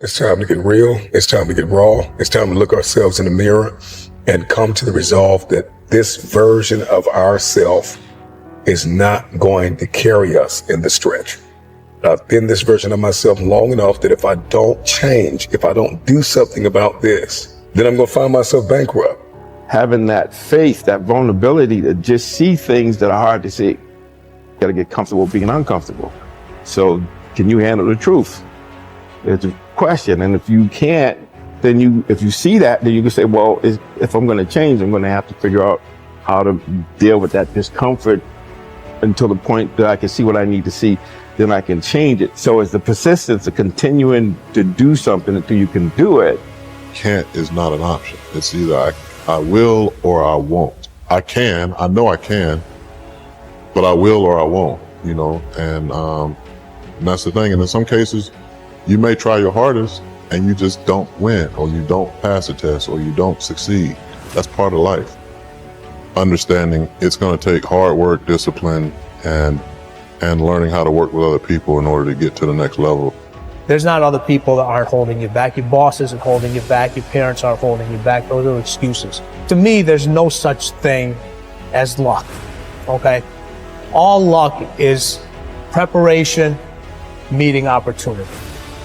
It's time to get real. It's time to get raw. It's time to look ourselves in the mirror and come to the resolve that this version of ourself is not going to carry us in the stretch. I've been this version of myself long enough that if I don't change, if I don't do something about this, then I'm going to find myself bankrupt. Having that faith, that vulnerability to just see things that are hard to see. You got to get comfortable being uncomfortable. So can you handle the truth? It's a question. And if you can't, then if you see that, then you can say, well, if I'm going to change, I'm going to have to figure out how to deal with that discomfort until the point that I can see what I need to see, then I can change it. So it's the persistence of continuing to do something until you can do it. Can't is not an option. It's either I will or I won't. I know I can, but I will or I won't, and that's the thing. And in some cases, you may try your hardest and you just don't win, or you don't pass a test, or you don't succeed. That's part of life. Understanding it's going to take hard work, discipline, and learning how to work with other people in order to get to the next level. There's not other people that aren't holding you back. Your boss isn't holding you back. Your parents aren't holding you back. Those are excuses. To me, there's no such thing as luck, okay? All luck is preparation meeting opportunity.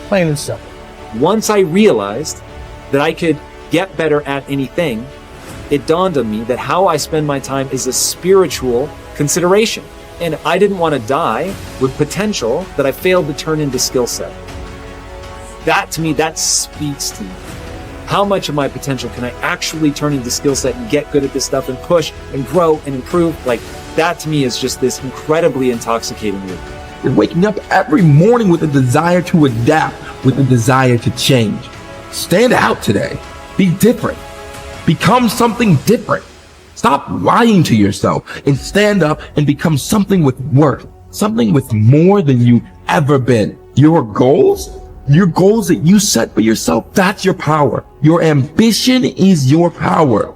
Plain and simple. Once I realized that I could get better at anything, it dawned on me that how I spend my time is a spiritual consideration. And I didn't want to die with potential that I failed to turn into skill set. That, to me, that speaks to me. How much of my potential can I actually turn into skill set and get good at this stuff and push and grow and improve? Like, that to me is just this incredibly intoxicating loop. You're waking up every morning with a desire to adapt, with a desire to change. Stand out today. Be different. Become something different. Stop lying to yourself and stand up and become something with worth, something with more than you've ever been. Your goals that you set for yourself, that's your power. Your ambition is your power.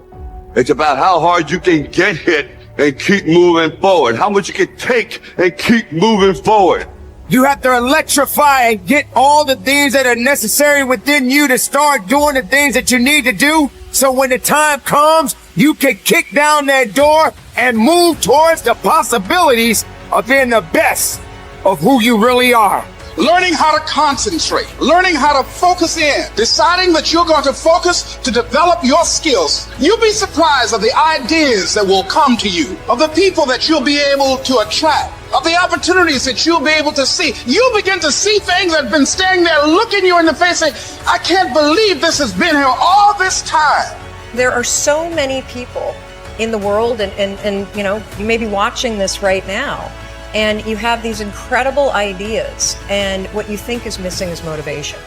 It's about how hard you can get hit and keep moving forward. How much you can take and keep moving forward. You have to electrify and get all the things that are necessary within you to start doing the things that you need to do. So when the time comes, you can kick down that door and move towards the possibilities of being the best of who you really are. Learning how to concentrate, learning how to focus in, deciding that you're going to focus to develop your skills. You'll be surprised of the ideas that will come to you, of the people that you'll be able to attract, of the opportunities that you'll be able to see. You'll begin to see things that have been standing there looking you in the face saying, I can't believe this has been here all this time. There are so many people in the world and you may be watching this right now, and you have these incredible ideas, and what you think is missing is motivation.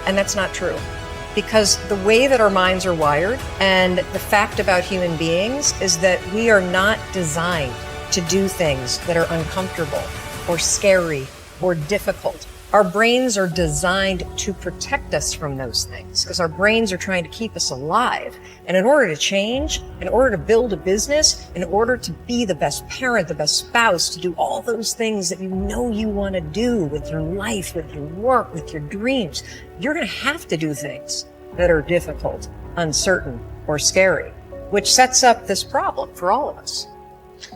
And that's not true. Because the way that our minds are wired, and the fact about human beings, is that we are not designed to do things that are uncomfortable or scary or difficult. Our brains are designed to protect us from those things because our brains are trying to keep us alive. And in order to change, in order to build a business, in order to be the best parent, the best spouse, to do all those things that you know you want to do with your life, with your work, with your dreams, you're going to have to do things that are difficult, uncertain, or scary, which sets up this problem for all of us.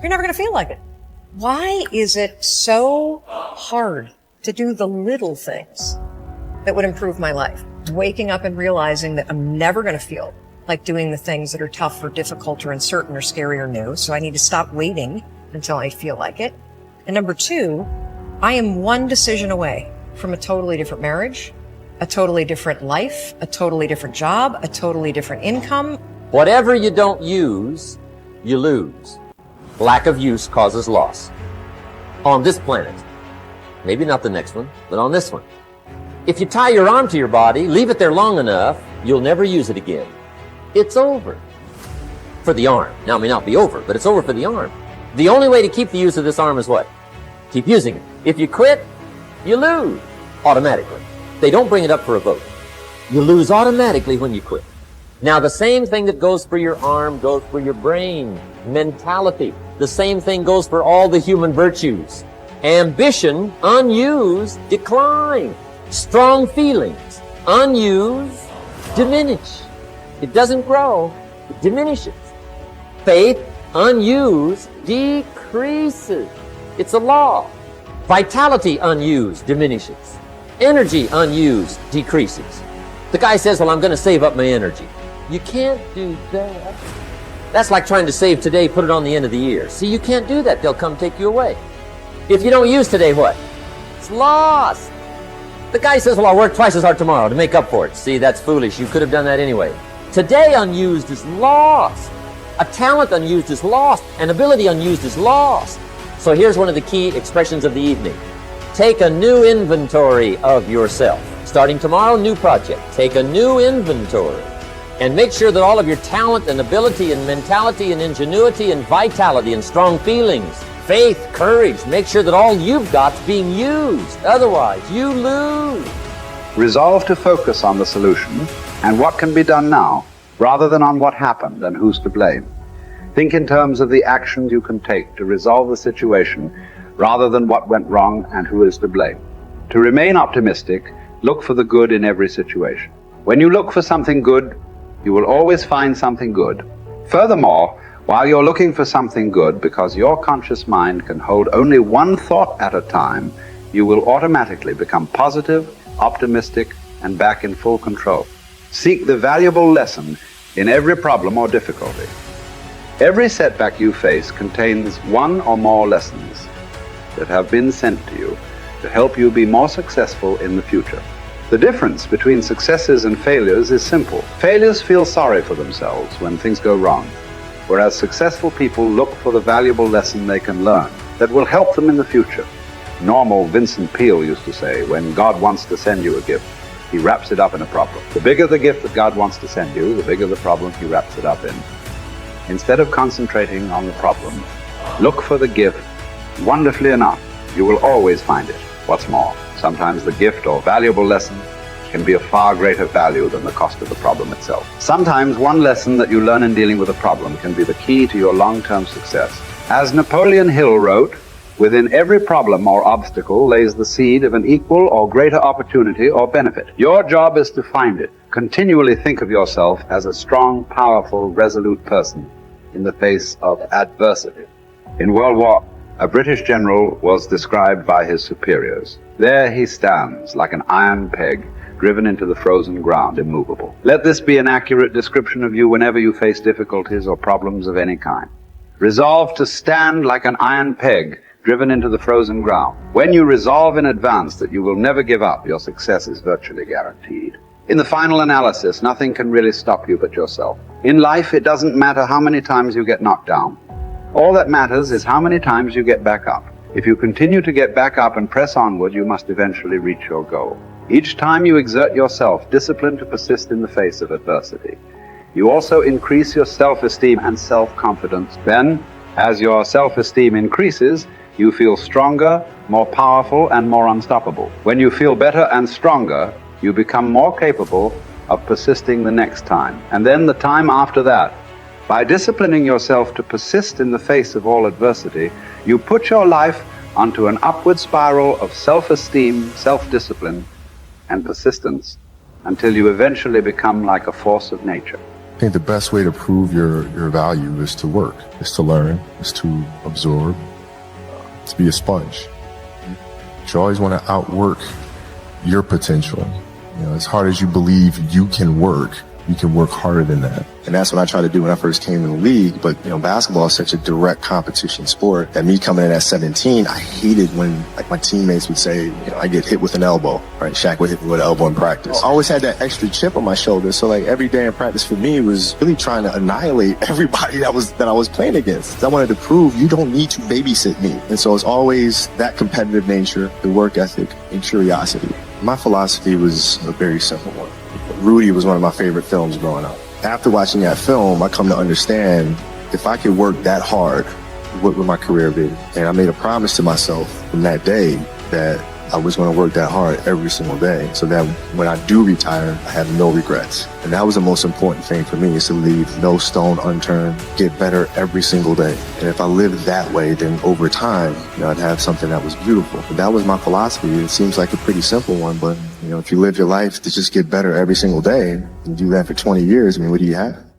You're never going to feel like it. Why is it so hard to do the little things that would improve my life? Waking up and realizing that I'm never going to feel like doing the things that are tough or difficult or uncertain or scary or new. So I need to stop waiting until I feel like it. And number two, I am one decision away from a totally different marriage, a totally different life, a totally different job, a totally different income. Whatever you don't use, you lose. Lack of use causes loss. On this planet. Maybe not the next one, but on this one. If you tie your arm to your body, leave it there long enough, you'll never use it again. It's over. For the arm. Now, it may not be over, but it's over for the arm. The only way to keep the use of this arm is what? Keep using it. If you quit, you lose. Automatically. They don't bring it up for a vote. You lose automatically when you quit. Now, the same thing that goes for your arm goes for your brain. Mentality. The same thing goes for all the human virtues. Ambition, unused, decline. Strong feelings, unused, diminish. It doesn't grow, it diminishes. Faith, unused, decreases. It's a law. Vitality, unused, diminishes. Energy, unused, decreases. The guy says, well, I'm going to save up my energy. You can't do that. That's like trying to save today, put it on the end of the year. See, you can't do that. They'll come take you away. If you don't use today, what? It's lost. The guy says, well, I'll work twice as hard tomorrow to make up for it. See, that's foolish. You could have done that anyway. Today unused is lost. A talent unused is lost. An ability unused is lost. So here's one of the key expressions of the evening. Take a new inventory of yourself. Starting tomorrow, new project. Take a new inventory. And make sure that all of your talent and ability and mentality and ingenuity and vitality and strong feelings, faith, courage, make sure that all you've got's being used. Otherwise, you lose. Resolve to focus on the solution and what can be done now, rather than on what happened and who's to blame. Think in terms of the actions you can take to resolve the situation, rather than what went wrong and who is to blame. To remain optimistic, look for the good in every situation. When you look for something good, you will always find something good. Furthermore, while you're looking for something good, because your conscious mind can hold only one thought at a time, you will automatically become positive, optimistic, and back in full control. Seek the valuable lesson in every problem or difficulty. Every setback you face contains one or more lessons that have been sent to you to help you be more successful in the future. The difference between successes and failures is simple. Failures feel sorry for themselves when things go wrong, whereas successful people look for the valuable lesson they can learn that will help them in the future. Normal Vincent Peale used to say, when God wants to send you a gift, he wraps it up in a problem. The bigger the gift that God wants to send you, the bigger the problem he wraps it up in. Instead of concentrating on the problem, look for the gift. Wonderfully enough, you will always find it. What's more, sometimes the gift or valuable lesson can be of far greater value than the cost of the problem itself. Sometimes one lesson that you learn in dealing with a problem can be the key to your long-term success. As Napoleon Hill wrote, within every problem or obstacle lays the seed of an equal or greater opportunity or benefit. Your job is to find it. Continually think of yourself as a strong, powerful, resolute person in the face of adversity. In World War, a British general was described by his superiors. There he stands like an iron peg, driven into the frozen ground, immovable. Let this be an accurate description of you whenever you face difficulties or problems of any kind. Resolve to stand like an iron peg, driven into the frozen ground. When you resolve in advance that you will never give up, your success is virtually guaranteed. In the final analysis, nothing can really stop you but yourself. In life, it doesn't matter how many times you get knocked down. All that matters is how many times you get back up. If you continue to get back up and press onward, you must eventually reach your goal. Each time you exert yourself, discipline to persist in the face of adversity, you also increase your self-esteem and self-confidence. Then, as your self-esteem increases, you feel stronger, more powerful, and more unstoppable. When you feel better and stronger, you become more capable of persisting the next time, and then the time after that. By disciplining yourself to persist in the face of all adversity, you put your life onto an upward spiral of self-esteem, self-discipline, and persistence until you eventually become like a force of nature. I think the best way to prove your value is to work, is to learn, is to absorb, to be a sponge. You always want to outwork your potential. You know, as hard as you believe you can work harder than that. And that's what I tried to do when I first came in the league. But, you know, basketball is such a direct competition sport that me coming in at 17, I hated when, like, my teammates would say, you know, I get hit with an elbow, right? Shaq would hit me with an elbow in practice. I always had that extra chip on my shoulder. So, like, every day in practice for me was really trying to annihilate everybody that I was playing against. I wanted to prove you don't need to babysit me. And so it's always that competitive nature, the work ethic, and curiosity. My philosophy was a very simple one. Rudy was one of my favorite films growing up. After watching that film, I come to understand if I could work that hard, what would my career be? And I made a promise to myself from that day that I was going to work that hard every single day so that when I do retire, I have no regrets. And that was the most important thing for me, is to leave no stone unturned, get better every single day. And if I lived that way, then over time, you know, I'd have something that was beautiful. But that was my philosophy. It seems like a pretty simple one, but You know, if you live your life to just get better every single day and do that for 20 years, I mean, what do you have?